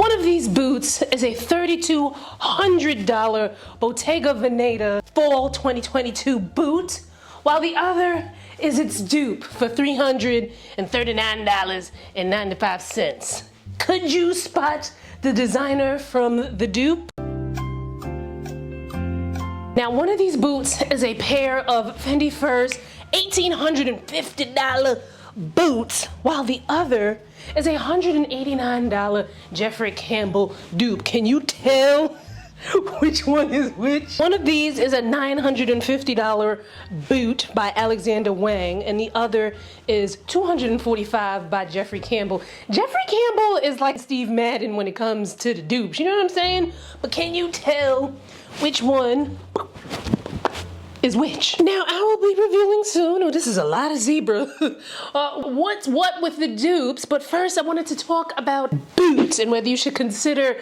One of these boots is a $3,200 Bottega Veneta Fall 2022 boot, while the other is its dupe for $339.95. Could you spot the designer from the dupe? Now, one of these boots is a pair of Fendi Furs $1,850 boots, while the other is a $189 Jeffrey Campbell dupe. Can you tell which one is which? One of these is a $950 boot by Alexander Wang, and the other is $245 by Jeffrey Campbell. Jeffrey Campbell is like Steve Madden when it comes to the dupes, you know what I'm saying? But can you tell which one is which? Now, I will be revealing soon. Oh, this is a lot of zebra. What's what with the dupes? But first, I wanted to talk about boots and whether you should consider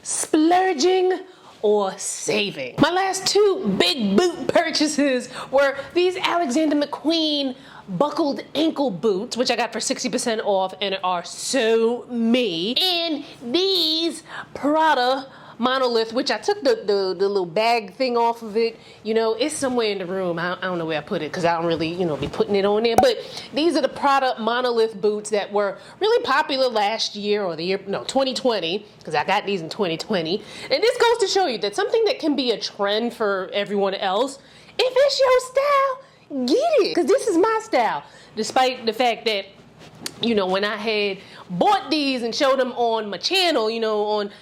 splurging or saving. My last two big boot purchases were these Alexander McQueen buckled ankle boots, which I got for 60% off and are so me, and these Prada monolith, which I took the little bag thing off of it. You know, it's somewhere in the room. I don't know where I put it because I don't really, be putting it on there. But these are the Prada monolith boots that were really popular last year, or 2020, because I got these in 2020. And this goes to show you that something that can be a trend for everyone else, if it's your style, get it. Because this is my style. Despite the fact that, when I had bought these and showed them on my channel,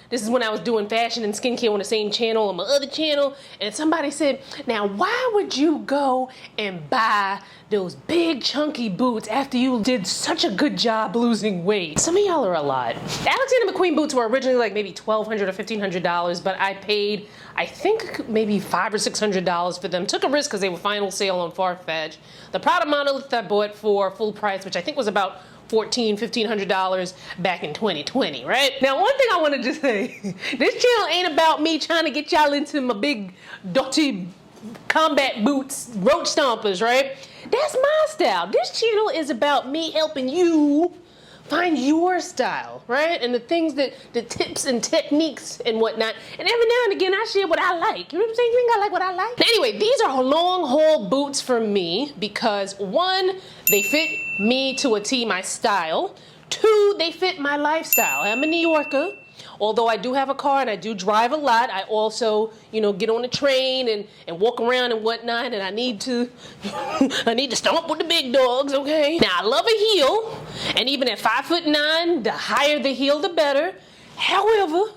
this is when I was doing fashion and skincare on the same channel, on my other channel, and somebody said, now why would you go and buy those big chunky boots after you did such a good job losing weight? Some of y'all are a lot. The Alexander McQueen boots were originally like maybe $1,200 or $1,500, but I paid, I think maybe $500 or $600 for them. Took a risk because they were final sale on Farfetch. The Prada monolith I bought for full price, which I think was about $1,500 back in 2020, right? Now, one thing I wanted to say, this channel ain't about me trying to get y'all into my big dirty combat boots, roach stompers, right? That's my style. This channel is about me helping you find your style, right? And the things the tips and techniques and whatnot. And every now and again, I share what I like. You know what I'm saying? You think I like what I like? Anyway, these are long haul boots for me because one, they fit me to a T, my style. Two, they fit my lifestyle. I'm a New Yorker. Although I do have a car and I do drive a lot, I also, get on the train and walk around and whatnot, and I need to stomp with the big dogs, okay? Now, I love a heel, and even at 5'9", the higher the heel, the better. However,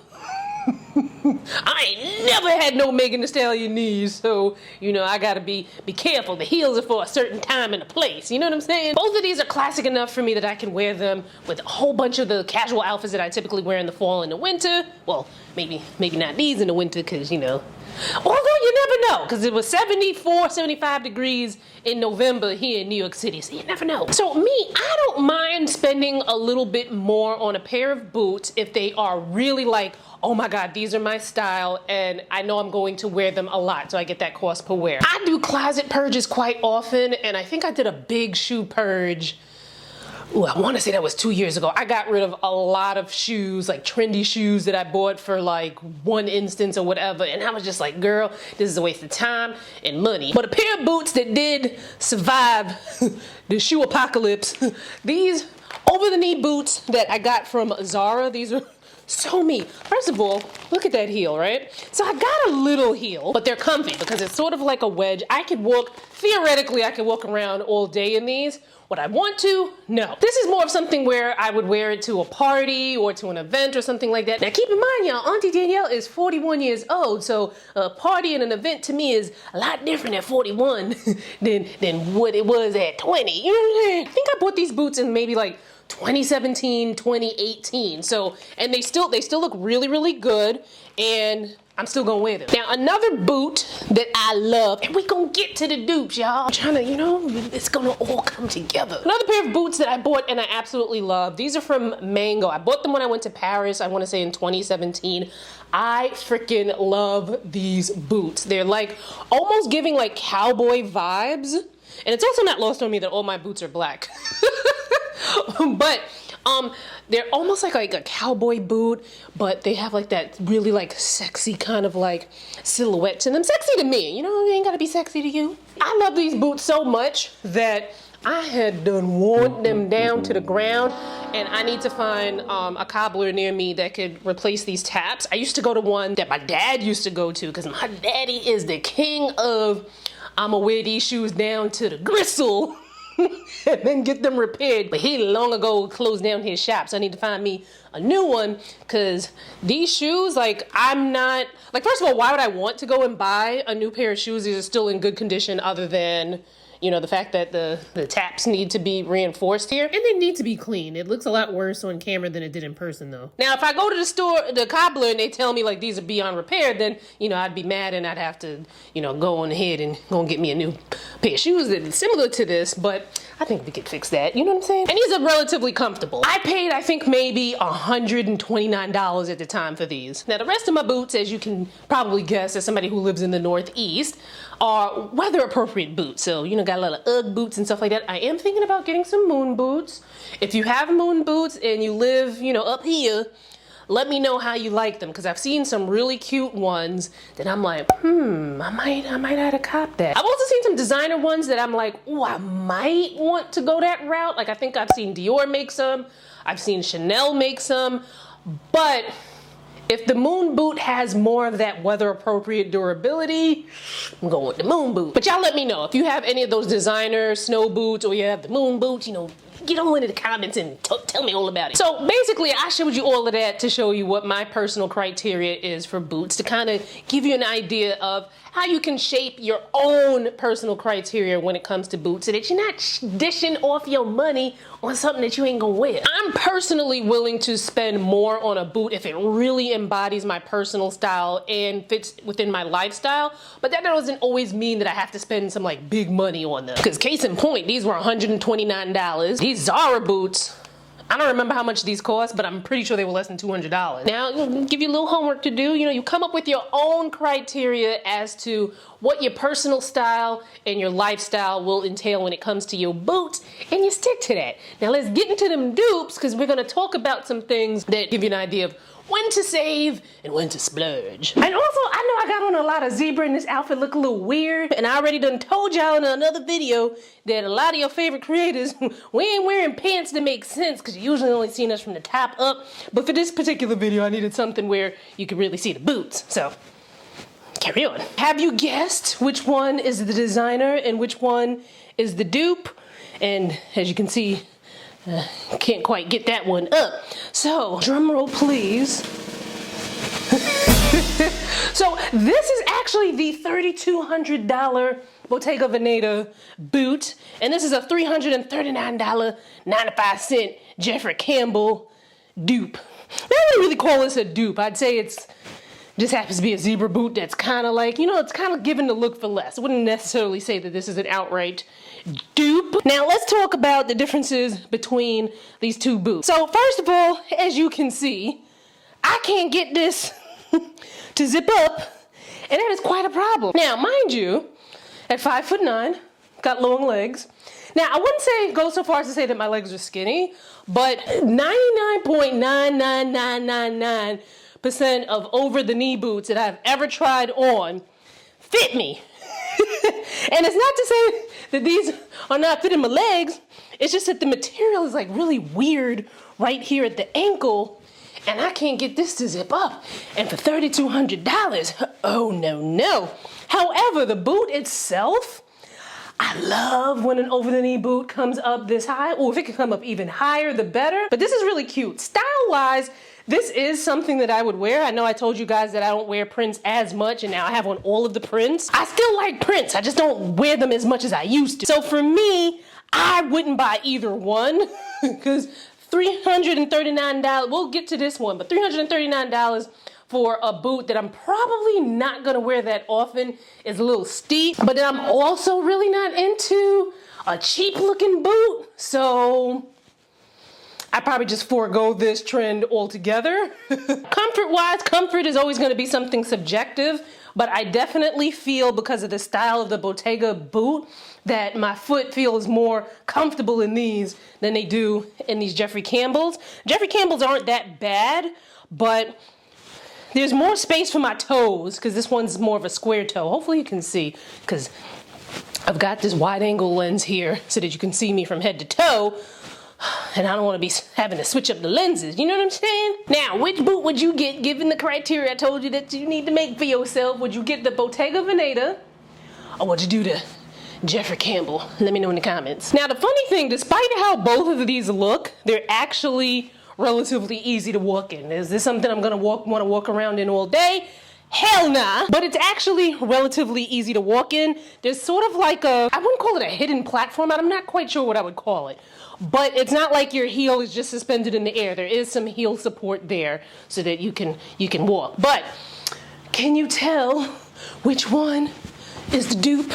I ain't never had no Megan Thee Stallion knees, so, I gotta be careful. The heels are for a certain time and a place, you know what I'm saying? Both of these are classic enough for me that I can wear them with a whole bunch of the casual outfits that I typically wear in the fall and the winter. Well, maybe not these in the winter, because, although you never know, because it was 74, 75 degrees in November here in New York City, so you never know. So me, I don't mind spending a little bit more on a pair of boots if they are really like, oh my God, these are my style, and I know I'm going to wear them a lot, so I get that cost per wear. I do closet purges quite often, and I think I did a big shoe purge. Ooh, I want to say that was 2 years ago. I got rid of a lot of shoes, like trendy shoes that I bought for like one instance or whatever, and I was just like, girl, this is a waste of time and money. But a pair of boots that did survive the shoe apocalypse, these over-the-knee boots that I got from Zara, these are so me. First of all, look at that heel, right? So I got a little heel, but they're comfy because it's sort of like a wedge. Theoretically, I could walk around all day in these. Would I want to? No. This is more of something where I would wear it to a party or to an event or something like that. Now keep in mind, y'all, Auntie Danielle is 41 years old, so a party and an event to me is a lot different at 41 than what it was at 20. You know what I'm saying? I think I bought these boots in maybe like 2017, 2018. So, and they still look really, really good, and I'm still gonna wear them. Now, another boot that I love, and we gonna get to the dupes, y'all. I'm trying to, it's gonna all come together. Another pair of boots that I bought and I absolutely love. These are from Mango. I bought them when I went to Paris, I wanna say in 2017. I freaking love these boots. They're like almost giving like cowboy vibes. And it's also not lost on me that all my boots are black. But They're almost like a cowboy boot, but they have like that really like sexy kind of like silhouette to them. Sexy to me, you know, they ain't gotta be sexy to you. I love these boots so much that I had done worn them down to the ground, and I need to find a cobbler near me that could replace these taps. I used to go to one that my dad used to go to because my daddy is the king of I'ma wear these shoes down to the gristle and then get them repaired. But he long ago closed down his shop, so I need to find me a new one because these shoes, like, I'm not, like, first of all, why would I want to go and buy a new pair of shoes? These are still in good condition other than, you know, the fact that the taps need to be reinforced here, and they need to be clean. It looks a lot worse on camera than it did in person though. Now, if I go to the store, the cobbler, and they tell me like these are beyond repair, then, you know, I'd be mad and I'd have to, you know, go on ahead and go and get me a new pair of shoes that is similar to this, but I think we could fix that, you know what I'm saying? And these are relatively comfortable. I paid, I think, maybe $129 at the time for these. Now, the rest of my boots, as you can probably guess as somebody who lives in the Northeast, are weather appropriate boots. So, you know, got a lot of Ugg boots and stuff like that. I am thinking about getting some moon boots. If you have moon boots and you live, you know, up here, let me know how you like them, because I've seen some really cute ones that I'm like, I might have to cop that. I've also seen some designer ones that I'm like, oh, I might want to go that route. Like, I think I've seen Dior make some, I've seen Chanel make some, but if the moon boot has more of that weather appropriate durability, I'm going with the moon boot. But y'all let me know if you have any of those designer snow boots, or you have the moon boots, you know, get on into the comments and tell me all about it. So basically, I showed you all of that to show you what my personal criteria is for boots, to kind of give you an idea of how you can shape your own personal criteria when it comes to boots, so that you're not dishing off your money on something that you ain't gonna wear. I'm personally willing to spend more on a boot if it really embodies my personal style and fits within my lifestyle, but that doesn't always mean that I have to spend some like big money on them. Because case in point, these were $129. These Zara boots, I don't remember how much these cost, but I'm pretty sure they were less than $200. Now, I'll give you a little homework to do. You know, you come up with your own criteria as to what your personal style and your lifestyle will entail when it comes to your boots, and you stick to that. Now, let's get into them dupes, because we're gonna talk about some things that give you an idea of when to save and when to splurge. And also, I know I got on a lot of zebra and this outfit look a little weird, and I already done told y'all in another video that a lot of your favorite creators, we ain't wearing pants that make sense, because you usually only seen us from the top up. But for this particular video, I needed something where you could really see the boots. So, carry on. Have you guessed which one is the designer and which one is the dupe? And as you can see, can't quite get that one up. So, drum roll please. So, this is actually the $3,200 Bottega Veneta boot, and this is a $339.95 Jeffrey Campbell dupe. I wouldn't really call this a dupe. I'd say it's just happens to be a zebra boot that's kind of like, you know, it's kind of given the look for less. I wouldn't necessarily say that this is an outright dupe. Now let's talk about the differences between these two boots. So first of all, as you can see, I can't get this to zip up, and that is quite a problem. Now, mind you, at 5'9", got long legs. Now, I wouldn't say go so far as to say that my legs are skinny, but 99.99999% of over-the-knee boots that I've ever tried on fit me. And it's not to say that these are not fitting my legs, it's just that the material is like really weird right here at the ankle, and I can't get this to zip up. And for $3,200, oh no. However, the boot itself, I love when an over-the-knee boot comes up this high. Or if it can come up even higher, the better. But this is really cute. Style-wise, this is something that I would wear. I know I told you guys that I don't wear prints as much, and now I have on all of the prints. I still like prints. I just don't wear them as much as I used to. So for me, I wouldn't buy either one, because $339, we'll get to this one, but $339 for a boot that I'm probably not gonna wear that often is a little steep, but then I'm also really not into a cheap looking boot, so I probably just forego this trend altogether. Comfort wise, comfort is always gonna be something subjective, but I definitely feel, because of the style of the Bottega boot, that my foot feels more comfortable in these than they do in these Jeffrey Campbells. Jeffrey Campbells aren't that bad, but there's more space for my toes because this one's more of a square toe. Hopefully you can see, because I've got this wide angle lens here so that you can see me from head to toe. And I don't want to be having to switch up the lenses, you know what I'm saying? Now, which boot would you get given the criteria I told you that you need to make for yourself? Would you get the Bottega Veneta, or would you do the Jeffrey Campbell? Let me know in the comments. Now, the funny thing, despite how both of these look, they're actually relatively easy to walk in. Is this something I'm gonna want to walk around in all day? Hell nah. But it's actually relatively easy to walk in. There's sort of like a, I wouldn't call it a hidden platform. I'm not quite sure what I would call it. But it's not like your heel is just suspended in the air. There is some heel support there so that you can walk. But can you tell which one is the dupe?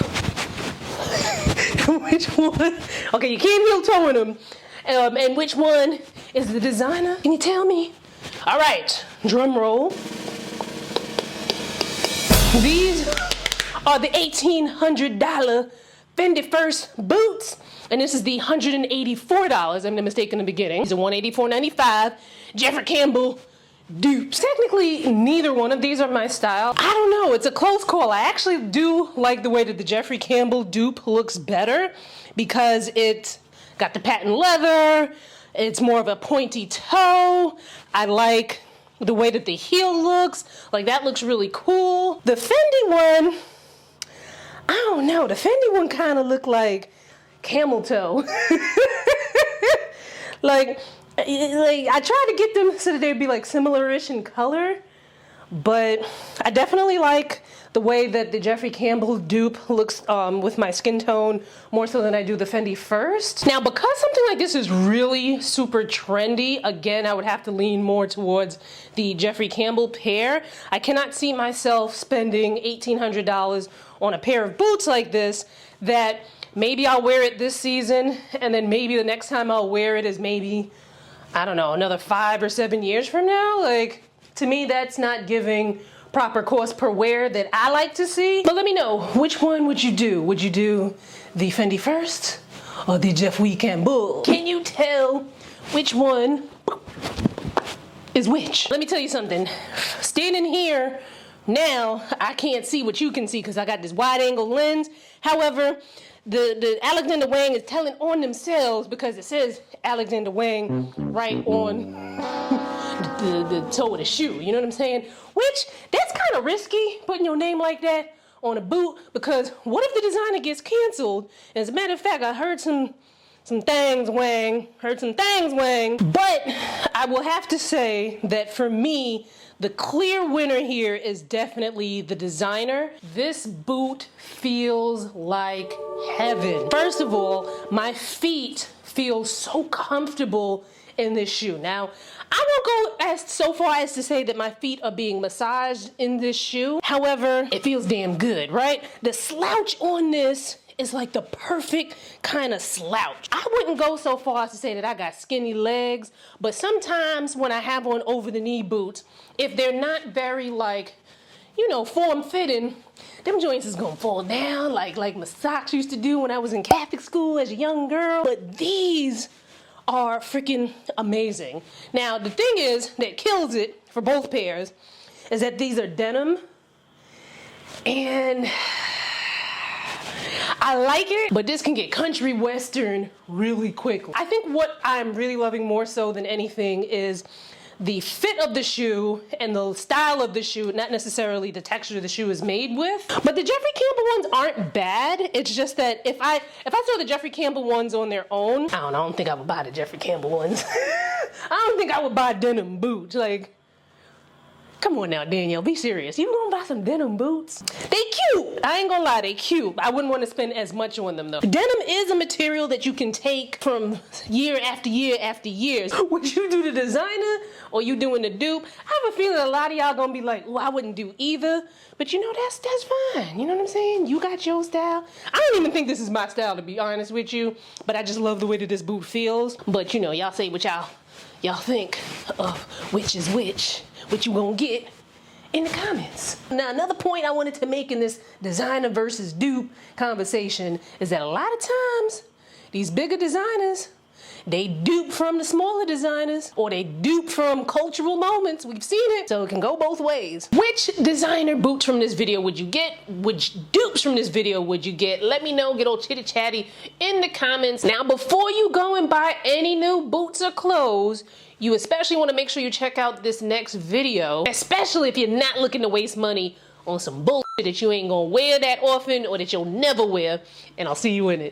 Which one? Okay, you can't heel toe in them. And which one is the designer? Can you tell me? All right, drum roll. These are the $1,800 Fendi First boots. And this is the $184, I'm mistaken in the beginning. These are $184.95 Jeffrey Campbell dupes. Technically, neither one of these are my style. I don't know, it's a close call. I actually do like the way that the Jeffrey Campbell dupe looks better because it's got the patent leather, it's more of a pointy toe. I like the way that the heel looks, like that looks really cool. The Fendi one, I don't know, the Fendi one kind of looked like camel toe. like I tried to get them so that they'd be like similar-ish in color, but I definitely like the way that the Jeffrey Campbell dupe looks with my skin tone more so than I do the Fendi First. Now, because something like this is really super trendy, again, I would have to lean more towards the Jeffrey Campbell pair. I cannot see myself spending $1,800 on a pair of boots like this that maybe I'll wear it this season, and then maybe the next time I'll wear it is maybe, I don't know, another 5 or 7 years from now. Like, to me, that's not giving proper cost per wear that I like to see. But let me know, which one would you do? Would you do the Fendi First or the Jeffrey Campbell? Can you tell which one is which? Let me tell you something. Standing here now, I can't see what you can see because I got this wide angle lens. However, the Alexander Wang is telling on themselves because it says Alexander Wang right on the toe of the shoe, you know what I'm saying? Which, that's kind of risky, putting your name like that on a boot, because what if the designer gets canceled? As a matter of fact, I heard some things, Wang. But I will have to say that for me, the clear winner here is definitely the designer. This boot feels like heaven. First of all, my feet feel so comfortable in this shoe. Now, I won't go so far as to say that my feet are being massaged in this shoe. However, it feels damn good, right? The slouch on this is like the perfect kind of slouch. I wouldn't go so far as to say that I got skinny legs, but sometimes when I have on over the knee boots, if they're not very like, you know, form-fitting, them joints is gonna fall down like my socks used to do when I was in Catholic school as a young girl. But these are freaking amazing. Now, the thing is that kills it for both pairs is that these are denim, and I like it, but this can get country western really quickly. I think what I'm really loving more so than anything is the fit of the shoe and the style of the shoe, not necessarily the texture the shoe is made with. But the Jeffrey Campbell ones aren't bad. It's just that if I saw the Jeffrey Campbell ones on their own, I don't think I would buy the Jeffrey Campbell ones. I don't think I would buy denim boots. Like, come on now, Danielle, be serious. You gonna buy some denim boots? They cute. I ain't gonna lie, they cute. I wouldn't want to spend as much on them though. Denim is a material that you can take from year after year after years. Would you do the designer or you doing the dupe? I have a feeling a lot of y'all gonna be like, oh, I wouldn't do either. But you know, that's fine. You know what I'm saying? You got your style. I don't even think this is my style, to be honest with you. But I just love the way that this boot feels. But you know, y'all say what y'all think of which is which. What you gonna get in the comments. Now, another point I wanted to make in this designer versus dupe conversation is that a lot of times, these bigger designers, they dupe from the smaller designers, or they dupe from cultural moments. We've seen it, so it can go both ways. Which designer boots from this video would you get? Which dupes from this video would you get? Let me know, get all chitty chatty in the comments. Now, before you go and buy any new boots or clothes, you especially want to make sure you check out this next video, especially if you're not looking to waste money on some bullshit that you ain't gonna wear that often or that you'll never wear, and I'll see you in it.